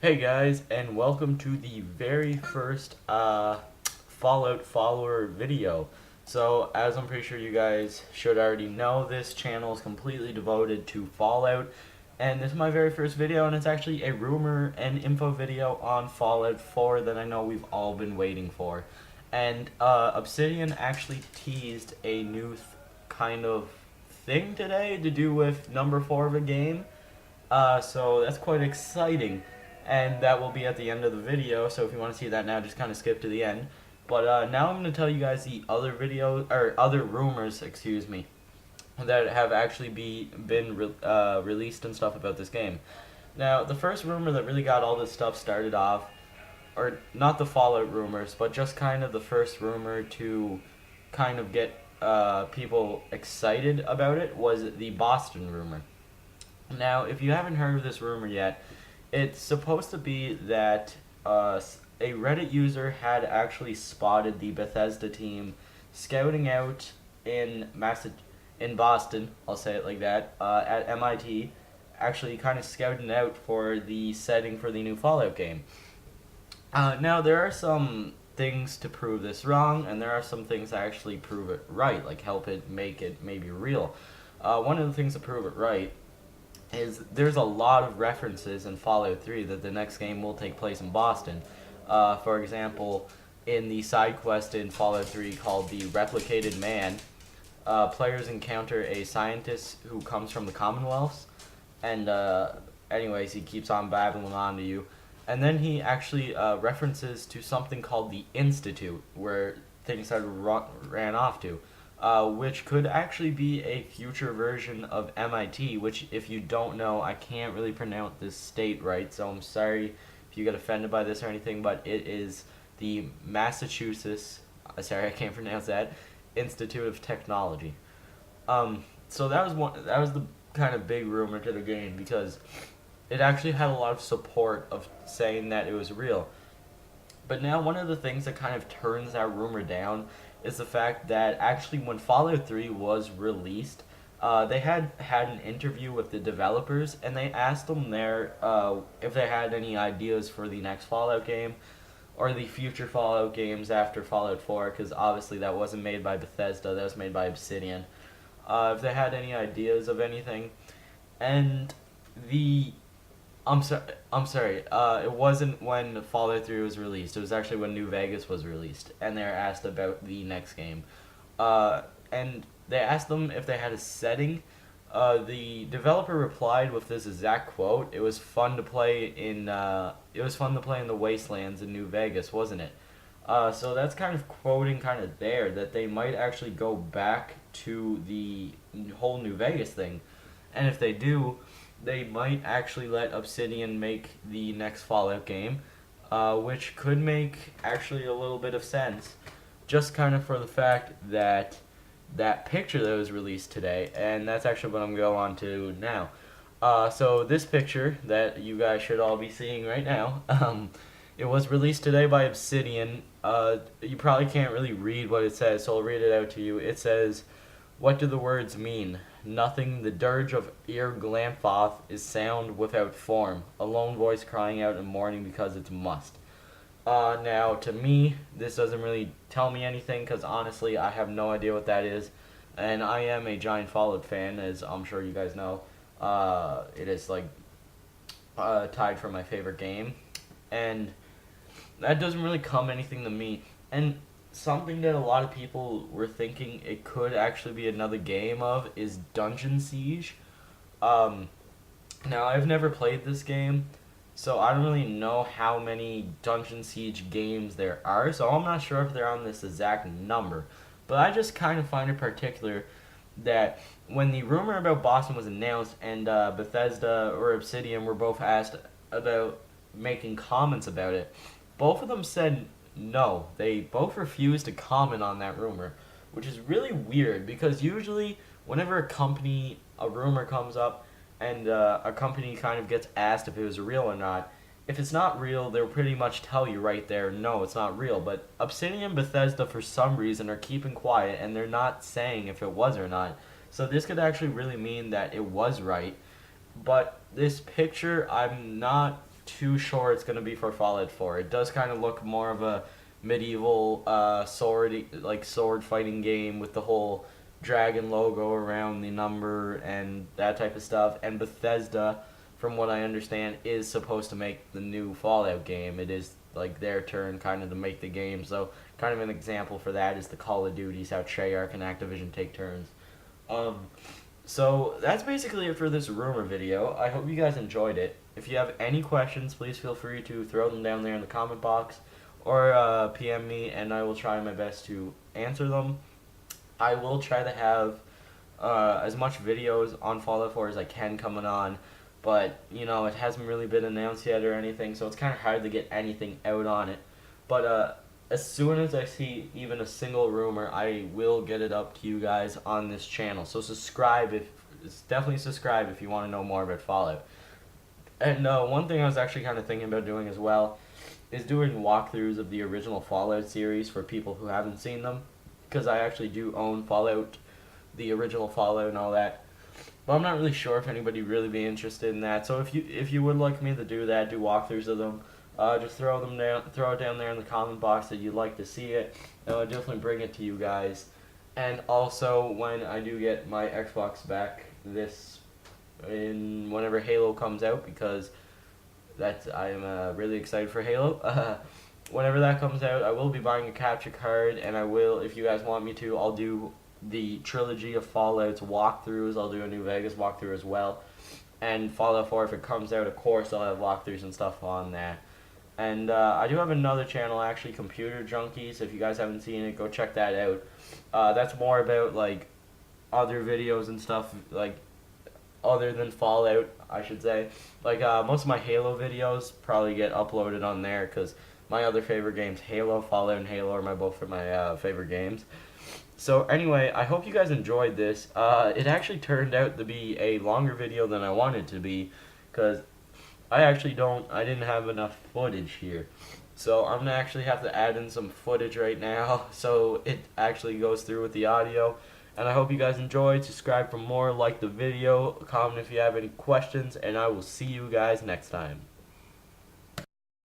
Hey guys, and welcome to the very first Fallout follower video. So, as I'm pretty sure you guys should already know, this channel is completely devoted to Fallout, and this is my very first video, and it's actually a rumor and info video on Fallout 4 that I know we've all been waiting for. And Obsidian actually teased a new kind of thing today to do with number 4 of a game. So that's quite exciting, and that will be at the end of the video. So if you want to see that now, just kind of skip to the end. But now I'm going to tell you guys the other videos or other rumors, excuse me, that have actually been released and stuff about this game. Now, the first rumor that really got all this stuff started off, or not the Fallout rumors, but just kind of the first rumor to kind of get people excited about it, was the Boston rumor. Now, if you haven't heard of this rumor yet, it's supposed to be that a Reddit user had actually spotted the Bethesda team scouting out in Boston, I'll say it like that, at MIT, actually kind of scouting out for the setting for the new Fallout game. Now, there are some things to prove this wrong, and there are some things that actually prove it right, like help it make it maybe real. One of the things to prove it right is there's a lot of references in Fallout 3 that the next game will take place in Boston. For example, in the side quest in Fallout 3 called the Replicated Man, players encounter a scientist who comes from the Commonwealths, and anyways, he keeps on babbling on to you. And then he actually references to something called the Institute, where things ran off to. Which could actually be a future version of MIT, which, if you don't know, I can't really pronounce this state right, so I'm sorry if you get offended by this or anything, but it is the Massachusetts, sorry, I can't pronounce that, Institute of Technology. So that was the kind of big rumor to the game, because it actually had a lot of support of saying that it was real. But now one of the things that kind of turns that rumor down is the fact that actually when Fallout 3 was released, they had an interview with the developers, and they asked them there if they had any ideas for the next Fallout game or the future Fallout games after Fallout 4, because obviously that wasn't made by Bethesda, that was made by Obsidian. If they had any ideas of anything, and the I'm sorry. It wasn't when Fallout 3 was released. It was actually when New Vegas was released, and they were asked about the next game. And they asked them if they had a setting. The developer replied with this exact quote: "It was fun to play in. It was fun to play in the wastelands in New Vegas, wasn't it?" So that's kind of quoting kind of there that they might actually go back to the whole New Vegas thing, and if they do, they might actually let Obsidian make the next Fallout game, which could make actually a little bit of sense, just kind of for the fact that that picture that was released today, and that's actually what I'm going on to now. So this picture that you guys should all be seeing right now, it was released today by Obsidian. You probably can't really read what it says, so I'll read it out to you. It says, "What do the words mean? Nothing, the dirge of Ir-Glanfoth is sound without form, a lone voice crying out in mourning because it's must." Now, to me, this doesn't really tell me anything, because honestly, I have no idea what that is, and I am a giant Fallout fan, as I'm sure you guys know. It is, like, tied for my favorite game, and that doesn't really come anything to me. And something that a lot of people were thinking it could actually be another game of is Dungeon Siege. Now, I've never played this game, so I don't really know how many Dungeon Siege games there are, so I'm not sure if they're on this exact number. But I just kind of find it particular that when the rumor about Boston was announced and Bethesda or Obsidian were both asked about making comments about it, both of them said no. They both refused to comment on that rumor, which is really weird, because usually whenever a rumor comes up and a company kind of gets asked if it was real or not, if it's not real, they'll pretty much tell you right there, no, it's not real. But Obsidian and Bethesda, for some reason, are keeping quiet, and they're not saying if it was or not. So this could actually really mean that it was right. But this picture, I'm not too sure it's going to be for Fallout 4. It does kind of look more of a medieval sword fighting game with the whole dragon logo around the number and that type of stuff. And Bethesda, from what I understand, is supposed to make the new Fallout game. It is like their turn kind of to make the game. So kind of an example for that is the Call of Duties, how Treyarch and Activision take turns. So that's basically it for this rumor video. I hope you guys enjoyed it. If you have any questions, please feel free to throw them down there in the comment box or PM me, and I will try my best to answer them. I will try to have as much videos on Fallout 4 as I can coming on, but you know, it hasn't really been announced yet or anything, so it's kind of hard to get anything out on it. But as soon as I see even a single rumor, I will get it up to you guys on this channel. So definitely subscribe if you want to know more about Fallout. And one thing I was actually kind of thinking about doing as well is doing walkthroughs of the original Fallout series for people who haven't seen them, because I actually do own Fallout, the original Fallout and all that. But I'm not really sure if anybody really be interested in that. So if you would like me to do that, do walkthroughs of them, just throw it down there in the comment box that you'd like to see it, and I'll definitely bring it to you guys. And also, when I do get my Xbox back whenever Halo comes out, because I am really excited for Halo. Whenever that comes out, I will be buying a capture card, and I will, if you guys want me to, I'll do the trilogy of Fallout's walkthroughs. I'll do a New Vegas walkthrough as well. And Fallout 4, if it comes out, of course, I'll have walkthroughs and stuff on that. And I do have another channel, actually, Computer Junkies. If you guys haven't seen it, go check that out. That's more about, like, other videos and stuff, like, other than Fallout, I should say. Like, most of my Halo videos probably get uploaded on there, because my other favorite games, Fallout and Halo, are both of my favorite games. So anyway, I hope you guys enjoyed this. It actually turned out to be a longer video than I wanted to be, because I didn't have enough footage here. So I'm going to actually have to add in some footage right now, so it actually goes through with the audio. And I hope you guys enjoyed. Subscribe for more, like the video, comment if you have any questions, and I will see you guys next time.